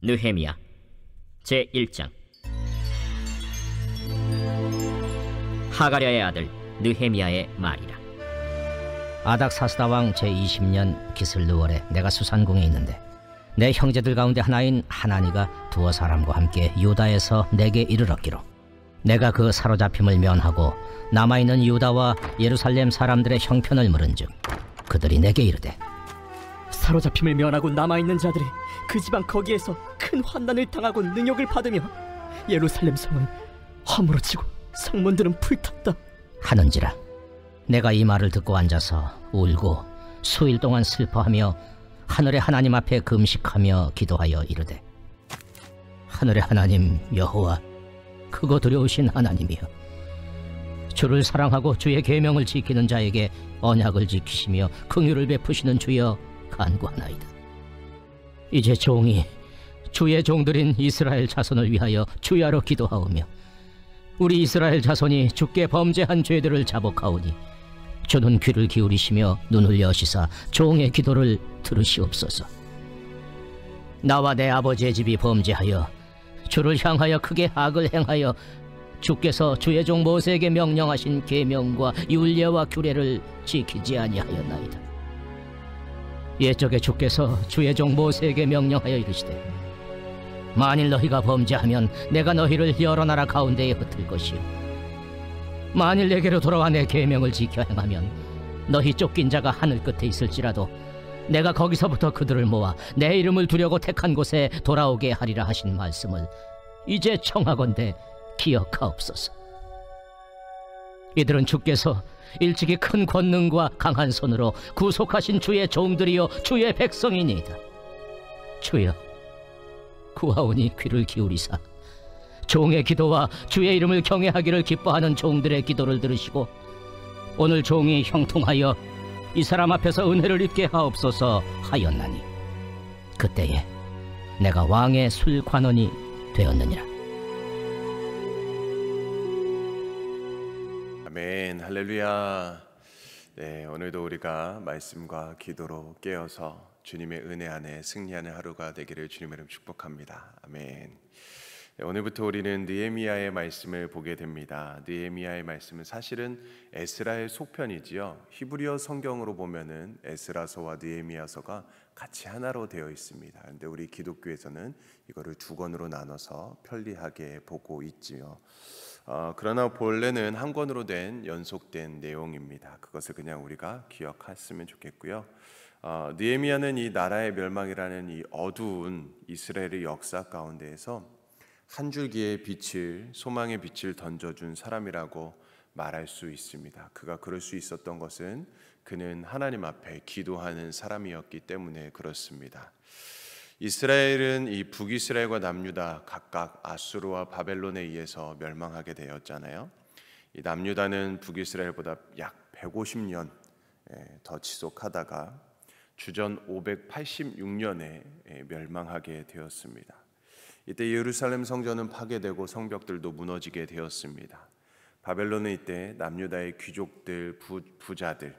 느헤미야 제1장. 하가랴의 아들 느헤미야의 말이라. 아닥사스다 왕 제20년 기슬르월에 내가 수산궁에 있는데 내 형제들 가운데 하나인 하나니가 두어 사람과 함께 유다에서 내게 이르렀기로 내가 그 사로잡힘을 면하고 남아있는 유다와 예루살렘 사람들의 형편을 물은즉 그들이 내게 이르되, 사로잡힘을 면하고 남아있는 자들이 그 지방 거기에서 큰 환난을 당하고 능욕을 받으며 예루살렘 성은 허물어지고 성문들은 불탔다 하는지라. 내가 이 말을 듣고 앉아서 울고 수일 동안 슬퍼하며 하늘의 하나님 앞에 금식하며 기도하여 이르되, 하늘의 하나님 여호와, 크고 두려우신 하나님이여, 주를 사랑하고 주의 계명을 지키는 자에게 언약을 지키시며 긍휼을 베푸시는 주여 간구하나이다. 이제 종이 주의 종들인 이스라엘 자손을 위하여 주야로 기도하오며 우리 이스라엘 자손이 주께 범죄한 죄들을 자복하오니 주는 귀를 기울이시며 눈을 여시사 종의 기도를 들으시옵소서. 나와 내 아버지의 집이 범죄하여 주를 향하여 크게 악을 행하여 주께서 주의 종 모세에게 명령하신 계명과 율례와 규례를 지키지 아니하였나이다. 옛적에 주께서 주의 종 모세에게 명령하여 이르시되, 만일 너희가 범죄하면 내가 너희를 여러 나라 가운데에 흩을 것이요, 만일 내게로 돌아와 내 계명을 지켜 행하면 너희 쫓긴 자가 하늘 끝에 있을지라도 내가 거기서부터 그들을 모아 내 이름을 두려고 택한 곳에 돌아오게 하리라 하신 말씀을 이제 청하건대 기억하옵소서. 이들은 주께서 일찍이 큰 권능과 강한 손으로 구속하신 주의 종들이요 주의 백성이니이다. 주여, 구하오니 귀를 기울이사 종의 기도와 주의 이름을 경외하기를 기뻐하는 종들의 기도를 들으시고 오늘 종이 형통하여 이 사람 앞에서 은혜를 입게 하옵소서 하였나니 그때에 내가 왕의 술관원이 되었느니라. 아멘, 할렐루야. 네, 오늘도 우리가 말씀과 기도로 깨어서 주님의 은혜 안에 승리하는 하루가 되기를 주님의 이름 축복합니다. 아멘. 네, 오늘부터 우리는 느헤미야의 말씀을 보게 됩니다. 느헤미야의 말씀은 사실은 에스라의 속편이지요. 히브리어 성경으로 보면은 에스라서와 느헤미야서가 같이 하나로 되어 있습니다. 그런데 우리 기독교에서는 이거를 두 권으로 나눠서 편리하게 보고 있지요. 그러나 본래는 한 권으로 된 연속된 내용입니다. 그것을 그냥 우리가 기억했으면 좋겠고요. 느헤미야는 이 나라의 멸망이라는 이 어두운 이스라엘의 역사 가운데에서 한 줄기의 빛을, 소망의 빛을 던져준 사람이라고 말할 수 있습니다. 그가 그럴 수 있었던 것은 그는 하나님 앞에 기도하는 사람이었기 때문에 그렇습니다. 이스라엘은 이 북이스라엘과 남유다 각각 아수르와 바벨론에 의해서 멸망하게 되었잖아요. 이 남유다는 북이스라엘보다 약 150년 더 지속하다가 주전 586년에 멸망하게 되었습니다. 이때 예루살렘 성전은 파괴되고 성벽들도 무너지게 되었습니다. 바벨론은 이때 남유다의 귀족들, 부자들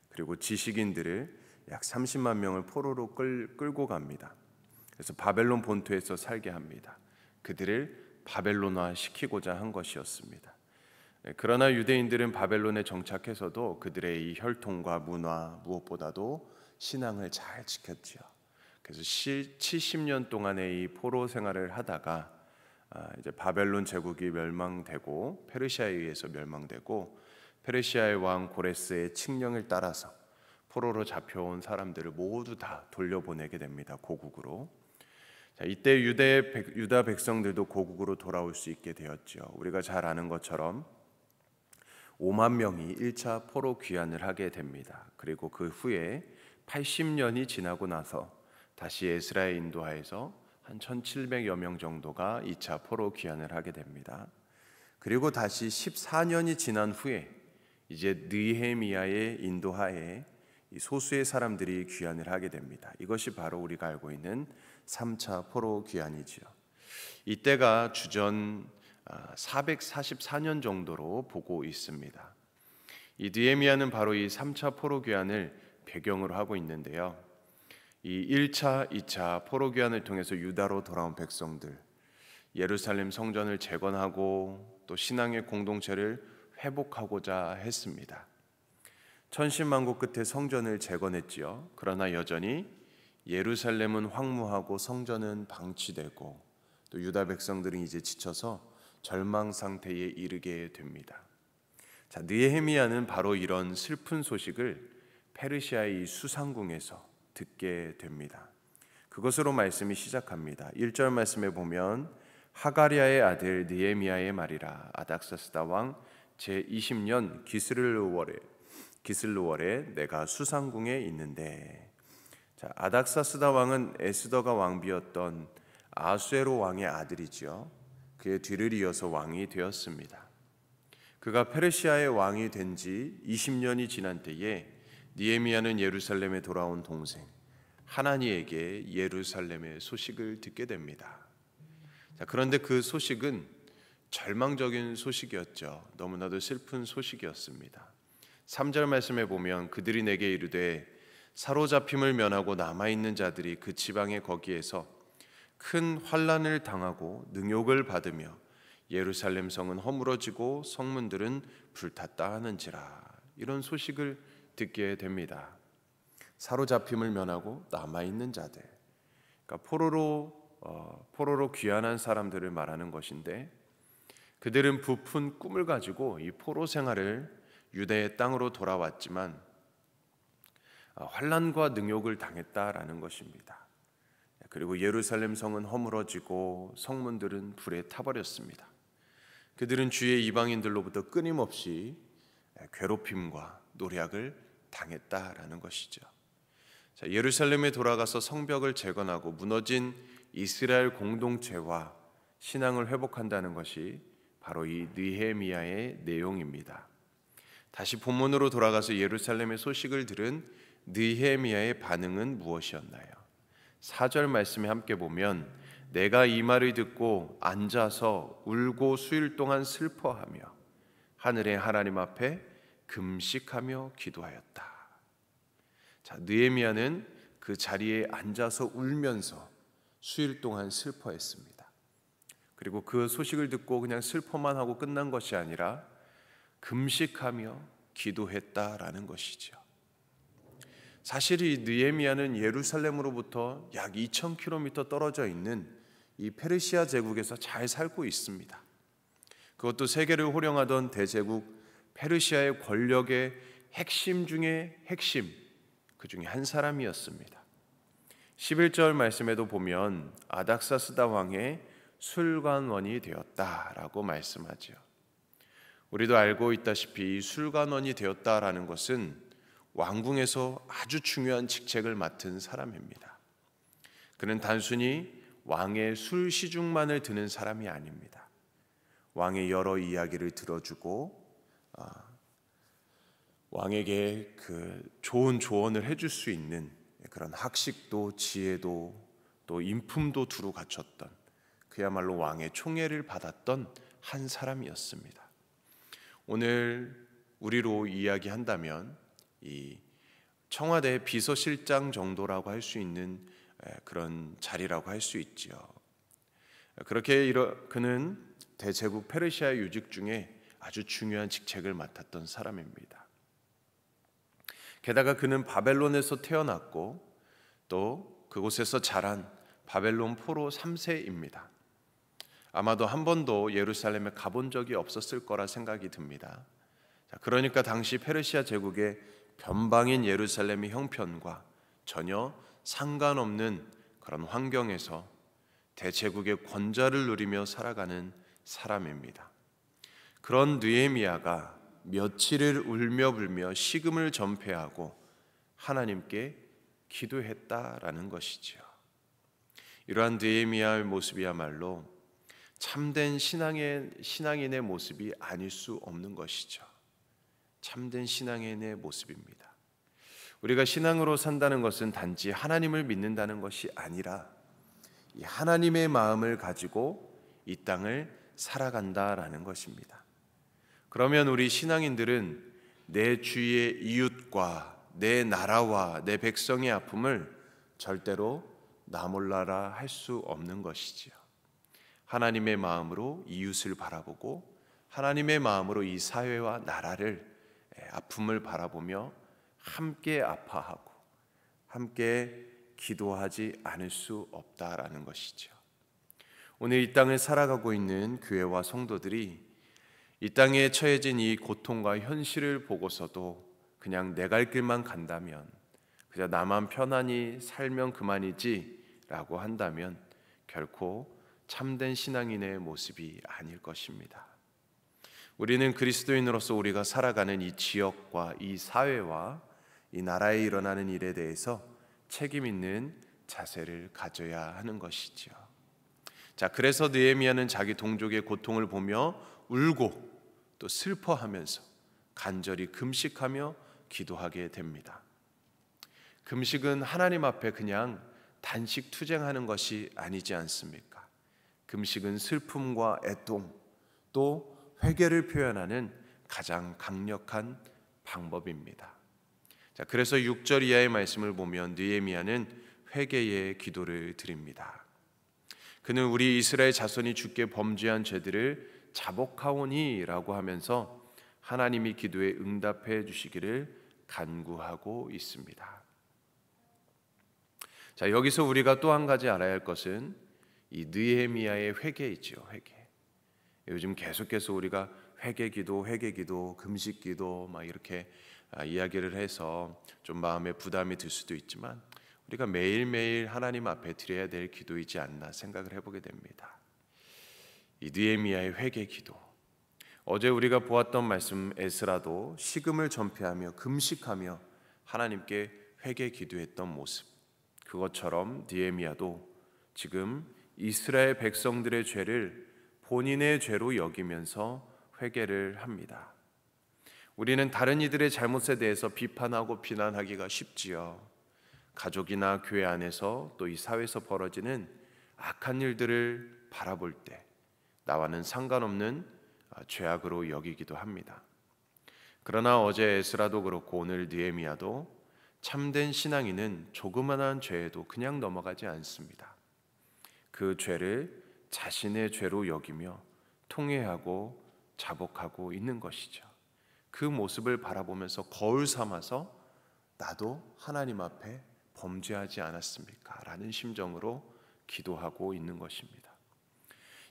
그리고 지식인들을 약 30만 명을 포로로 끌고 갑니다. 그래서 바벨론 본토에서 살게 합니다. 그들을 바벨론화 시키고자 한 것이었습니다. 그러나 유대인들은 바벨론에 정착해서도 그들의 이 혈통과 문화, 무엇보다도 신앙을 잘 지켰지요. 그래서 70년 동안의 이 포로 생활을 하다가 이제 바벨론 제국이 멸망되고 페르시아에 의해서 멸망되고 페르시아의 왕 고레스의 칙령을 따라서 포로로 잡혀온 사람들을 모두 다 돌려보내게 됩니다. 고국으로. 자, 이때 유다 백성들도 고국으로 돌아올 수 있게 되었죠. 우리가 잘 아는 것처럼 5만 명이 1차 포로 귀환을 하게 됩니다. 그리고 그 후에 80년이 지나고 나서 다시 에스라의 인도하에서 한 1,700여 명 정도가 2차 포로 귀환을 하게 됩니다. 그리고 다시 14년이 지난 후에 이제 느헤미야의 인도하에 이 소수의 사람들이 귀환을 하게 됩니다. 이것이 바로 우리가 알고 있는 3차 포로 귀환이지요. 이때가 주전 444년 정도로 보고 있습니다. 이 느헤미야는 바로 이 3차 포로 귀환을 배경으로 하고 있는데요. 이 1차, 2차 포로 귀환을 통해서 유다로 돌아온 백성들, 예루살렘 성전을 재건하고 또 신앙의 공동체를 회복하고자 했습니다. 천신만고 끝에 성전을 재건했지요. 그러나 여전히 예루살렘은 황무하고 성전은 방치되고 또 유다 백성들은 이제 지쳐서 절망 상태에 이르게 됩니다. 자, 느헤미야는 바로 이런 슬픈 소식을 페르시아의 이 수상궁에서 듣게 됩니다. 그것으로 말씀이 시작합니다. 1절 말씀에 보면 하가리아의 아들 느헤미야의 말이라. 아닥사스다 왕 제20년 기슬루월에 내가 수상궁에 있는데. 자, 아닥사스다 왕은 에스더가 왕비였던 아수에로 왕의 아들이지요. 그의 뒤를 이어서 왕이 되었습니다. 그가 페르시아의 왕이 된 지 20년이 지난 때에 느헤미야는 예루살렘에 돌아온 동생 하나니에게 예루살렘의 소식을 듣게 됩니다. 자, 그런데 그 소식은 절망적인 소식이었죠. 너무나도 슬픈 소식이었습니다. 3절 말씀에 보면 그들이 내게 이르되 사로잡힘을 면하고 남아있는 자들이 그 지방의 거기에서 큰 환난을 당하고 능욕을 받으며 예루살렘 성은 허물어지고 성문들은 불탔다 하는지라. 이런 소식을 듣게 됩니다. 사로잡힘을 면하고 남아있는 자들, 그러니까 포로로 귀환한 사람들을 말하는 것인데, 그들은 부푼 꿈을 가지고 이 포로 생활을 유대의 땅으로 돌아왔지만 환난과 능욕을 당했다라는 것입니다. 그리고 예루살렘 성은 허물어지고 성문들은 불에 타버렸습니다. 그들은 주의 이방인들로부터 끊임없이 괴롭힘과 노략을 당했다라는 것이죠. 자, 예루살렘에 돌아가서 성벽을 재건하고 무너진 이스라엘 공동체와 신앙을 회복한다는 것이 바로 이 느헤미야의 내용입니다. 다시 본문으로 돌아가서 예루살렘의 소식을 들은 느헤미야의 반응은 무엇이었나요? 4절 말씀에 함께 보면 내가 이 말을 듣고 앉아서 울고 수일 동안 슬퍼하며 하늘의 하나님 앞에 금식하며 기도하였다. 자, 느헤미야는 그 자리에 앉아서 울면서 수일 동안 슬퍼했습니다. 그리고 그 소식을 듣고 그냥 슬퍼만 하고 끝난 것이 아니라 금식하며 기도했다라는 것이죠. 사실 이 느헤미야는 예루살렘으로부터 약 2000km 떨어져 있는 이 페르시아 제국에서 잘 살고 있습니다. 그것도 세계를 호령하던 대제국 페르시아의 권력의 핵심 중에 핵심, 그 중에 한 사람이었습니다. 11절 말씀에도 보면 아닥사스다 왕의 술관원이 되었다라고 말씀하죠. 우리도 알고 있다시피 술관원이 되었다라는 것은 왕궁에서 아주 중요한 직책을 맡은 사람입니다. 그는 단순히 왕의 술 시중만을 드는 사람이 아닙니다. 왕의 여러 이야기를 들어주고 왕에게 그 좋은 조언을 해줄 수 있는 그런 학식도 지혜도 또 인품도 두루 갖췄던, 그야말로 왕의 총애를 받았던 한 사람이었습니다. 오늘 우리로 이야기한다면 이 청와대 비서실장 정도라고 할 수 있는 그런 자리라고 할 수 있지요. 그렇게 그는 대제국 페르시아 유직 중에 아주 중요한 직책을 맡았던 사람입니다. 게다가 그는 바벨론에서 태어났고 또 그곳에서 자란 바벨론 포로 3세입니다. 아마도 한 번도 예루살렘에 가본 적이 없었을 거라 생각이 듭니다. 그러니까 당시 페르시아 제국의 변방인 예루살렘의 형편과 전혀 상관없는 그런 환경에서 대제국의 권좌를 누리며 살아가는 사람입니다. 그런 느헤미야가 며칠을 울며 불며 식음을 전폐하고 하나님께 기도했다라는 것이지요. 이러한 느헤미야의 모습이야말로 참된 신앙인의 모습이 아닐 수 없는 것이죠. 참된 신앙인의 모습입니다. 우리가 신앙으로 산다는 것은 단지 하나님을 믿는다는 것이 아니라 이 하나님의 마음을 가지고 이 땅을 살아간다라는 것입니다. 그러면 우리 신앙인들은 내 주위의 이웃과 내 나라와 내 백성의 아픔을 절대로 나 몰라라 할 수 없는 것이지요. 하나님의 마음으로 이웃을 바라보고 하나님의 마음으로 이 사회와 나라를 아픔을 바라보며 함께 아파하고 함께 기도하지 않을 수 없다라는 것이죠. 오늘 이 땅을 살아가고 있는 교회와 성도들이 이 땅에 처해진 이 고통과 현실을 보고서도 그냥 내 갈 길만 간다면, 그저 나만 편안히 살면 그만이지 라고 한다면 결코 참된 신앙인의 모습이 아닐 것입니다. 우리는 그리스도인으로서 우리가 살아가는 이 지역과 이 사회와 이 나라에 일어나는 일에 대해서 책임 있는 자세를 가져야 하는 것이지요. 자, 그래서 느헤미야는 자기 동족의 고통을 보며 울고 또 슬퍼하면서 간절히 금식하며 기도하게 됩니다. 금식은 하나님 앞에 그냥 단식 투쟁하는 것이 아니지 않습니까? 금식은 슬픔과 애통 또 회개를 표현하는 가장 강력한 방법입니다. 자, 그래서 6절 이하의 말씀을 보면 느헤미야는 회개의 기도를 드립니다. 그는 우리 이스라엘 자손이 주께 범죄한 죄들을 자복하오니라고 하면서 하나님이 기도에 응답해 주시기를 간구하고 있습니다. 자, 여기서 우리가 또 한 가지 알아야 할 것은 이 느헤미야의 회개이지요. 회개. 요즘 계속해서 우리가 회개기도, 금식기도 막 이렇게 이야기를 해서 좀 마음에 부담이 들 수도 있지만 우리가 매일매일 하나님 앞에 드려야 될 기도이지 않나 생각을 해보게 됩니다. 이 느헤미야의 회개기도, 어제 우리가 보았던 말씀 에스라도 식음을 전폐하며 금식하며 하나님께 회개기도했던 모습, 그것처럼 느헤미야도 지금 이스라엘 백성들의 죄를 본인의 죄로 여기면서 회개를 합니다. 우리는 다른 이들의 잘못에 대해서 비판하고 비난하기가 쉽지요. 가족이나 교회 안에서 또 이 사회에서 벌어지는 악한 일들을 바라볼 때 나와는 상관없는 죄악으로 여기기도 합니다. 그러나 어제 에스라도 그렇고 오늘 느헤미야도 참된 신앙인은 조그만한 죄에도 그냥 넘어가지 않습니다. 그 죄를 자신의 죄로 여기며 통회하고 자복하고 있는 것이죠. 그 모습을 바라보면서 거울 삼아서 나도 하나님 앞에 범죄하지 않았습니까? 라는 심정으로 기도하고 있는 것입니다.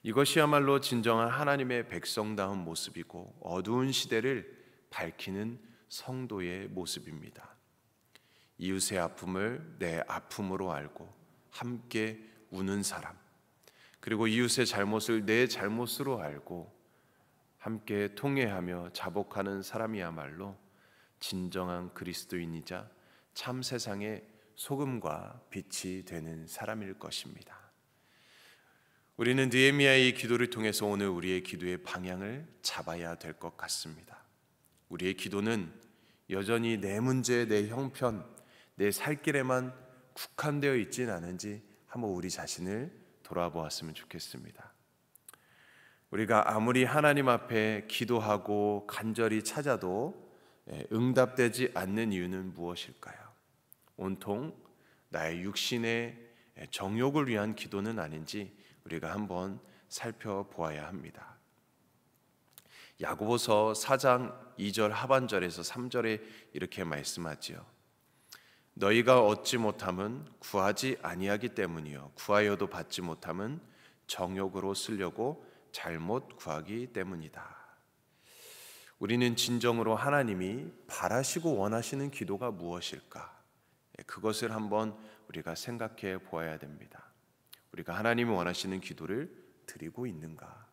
이것이야말로 진정한 하나님의 백성다운 모습이고 어두운 시대를 밝히는 성도의 모습입니다. 이웃의 아픔을 내 아픔으로 알고 함께 우는 사람, 그리고 이웃의 잘못을 내 잘못으로 알고 함께 통회하며 자복하는 사람이야말로 진정한 그리스도인이자 참 세상의 소금과 빛이 되는 사람일 것입니다. 우리는 느헤미야의 기도를 통해서 오늘 우리의 기도의 방향을 잡아야 될 것 같습니다. 우리의 기도는 여전히 내 문제, 내 형편, 내 살 길에만 국한되어 있지는 않은지 한번 우리 자신을 돌아보았으면 좋겠습니다. 우리가 아무리 하나님 앞에 기도하고 간절히 찾아도 응답되지 않는 이유는 무엇일까요? 온통 나의 육신의 정욕을 위한 기도는 아닌지 우리가 한번 살펴보아야 합니다. 야고보서 4장 2절 하반절에서 3절에 이렇게 말씀하지요. 너희가 얻지 못함은 구하지 아니하기 때문이요 구하여도 받지 못함은 정욕으로 쓰려고 잘못 구하기 때문이다. 우리는 진정으로 하나님이 바라시고 원하시는 기도가 무엇일까? 그것을 한번 우리가 생각해 보아야 됩니다. 우리가 하나님이 원하시는 기도를 드리고 있는가?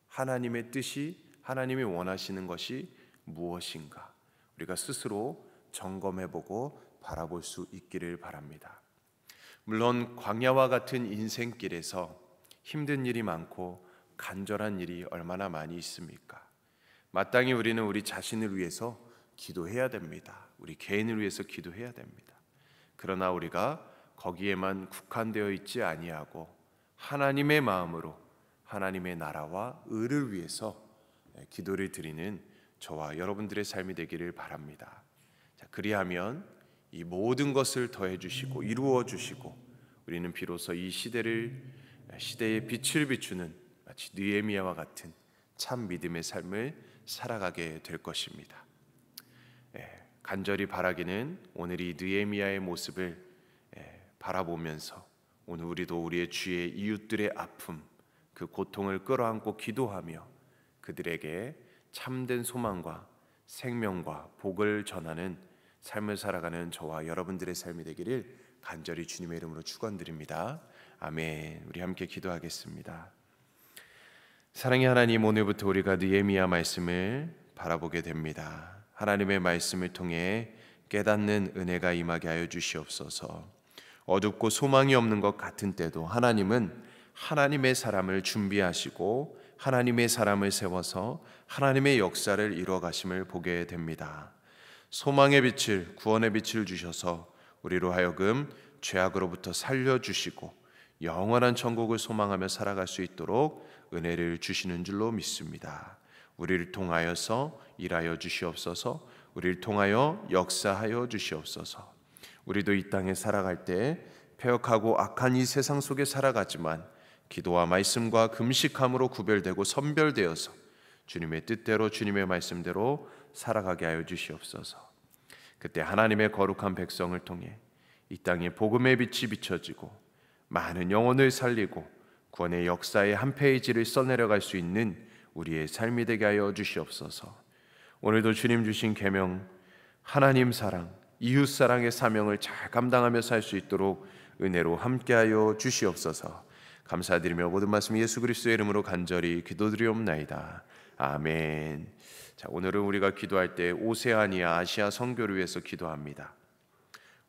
하나님의 뜻이, 하나님이 원하시는 것이 무엇인가? 우리가 스스로 점검해보고 바라볼 수 있기를 바랍니다. 물론 광야와 같은 인생길에서 힘든 일이 많고 간절한 일이 얼마나 많이 있습니까? 마땅히 우리는 우리 자신을 위해서 기도해야 됩니다. 우리 개인을 위해서 기도해야 됩니다. 그러나 우리가 거기에만 국한되어 있지 아니하고 하나님의 마음으로 하나님의 나라와 의를 위해서 기도를 드리는 저와 여러분들의 삶이 되기를 바랍니다. 자, 그리하면 이 모든 것을 더해 주시고 이루어 주시고 우리는 비로소 이 시대의 빛을 비추는 마치 느헤미야와 같은 참 믿음의 삶을 살아가게 될 것입니다. 간절히 바라기는 오늘 이 느헤미야의 모습을 바라보면서 오늘 우리도 우리의 주의 이웃들의 아픔, 그 고통을 끌어안고 기도하며 그들에게 참된 소망과 생명과 복을 전하는 삶을 살아가는 저와 여러분들의 삶이 되기를 간절히 주님의 이름으로 축원드립니다. 아멘. 우리 함께 기도하겠습니다. 사랑의 하나님, 오늘부터 우리가 느헤미야 말씀을 바라보게 됩니다. 하나님의 말씀을 통해 깨닫는 은혜가 임하게 하여 주시옵소서. 어둡고 소망이 없는 것 같은 때도 하나님은 하나님의 사람을 준비하시고 하나님의 사람을 세워서 하나님의 역사를 이루어 가심을 보게 됩니다. 소망의 빛을, 구원의 빛을 주셔서 우리로 하여금 죄악으로부터 살려주시고 영원한 천국을 소망하며 살아갈 수 있도록 은혜를 주시는 줄로 믿습니다. 우리를 통하여서 일하여 주시옵소서. 우리를 통하여 역사하여 주시옵소서. 우리도 이 땅에 살아갈 때 패역하고 악한 이 세상 속에 살아가지만 기도와 말씀과 금식함으로 구별되고 선별되어서 주님의 뜻대로 주님의 말씀대로 살아가게 하여 주시옵소서. 그때 하나님의 거룩한 백성을 통해 이 땅에 복음의 빛이 비춰지고 많은 영혼을 살리고 구원의 역사의 한 페이지를 써내려갈 수 있는 우리의 삶이 되게 하여 주시옵소서. 오늘도 주님 주신 계명, 하나님 사랑, 이웃 사랑의 사명을 잘 감당하며 살 수 있도록 은혜로 함께하여 주시옵소서. 감사드리며 모든 말씀 예수 그리스도의 이름으로 간절히 기도드리옵나이다. 아멘. 자, 오늘은 우리가 기도할 때 오세아니아 아시아 선교를 위해서 기도합니다.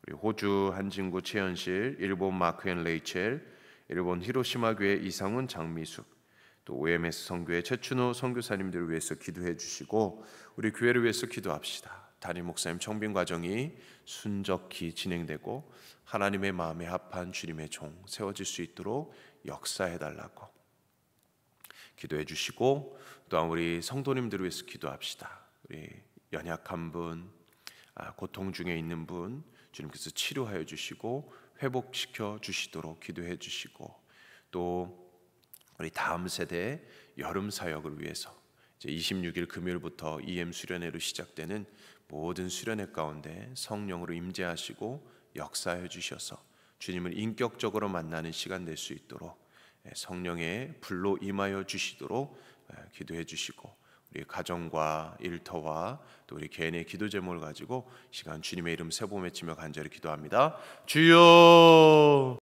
우리 호주 한진구 최현실, 일본 마크앤 레이첼, 일본 히로시마 교회 이상훈 장미숙, 또 OMS 선교회 최춘호 선교사님들을 위해서 기도해 주시고 우리 교회를 위해서 기도합시다. 담임 목사님 청빙 과정이 순적히 진행되고 하나님의 마음에 합한 주님의 종 세워질 수 있도록 역사해 달라고 기도해 주시고, 또한 우리 성도님들을 위해서 기도합시다. 우리 연약한 분, 고통 중에 있는 분 주님께서 치료하여 주시고 회복시켜 주시도록 기도해 주시고, 또 우리 다음 세대 여름 사역을 위해서 이제 26일 금요일부터 EM 수련회로 시작되는 모든 수련회 가운데 성령으로 임재하시고 역사해 주셔서 주님을 인격적으로 만나는 시간 될 수 있도록 성령의 불로 임하여 주시도록 기도해 주시고, 우리 가정과 일터와 또 우리 개인의 기도 제목을 가지고 시간 주님의 이름 세 번 외치며 간절히 기도합니다. 주여.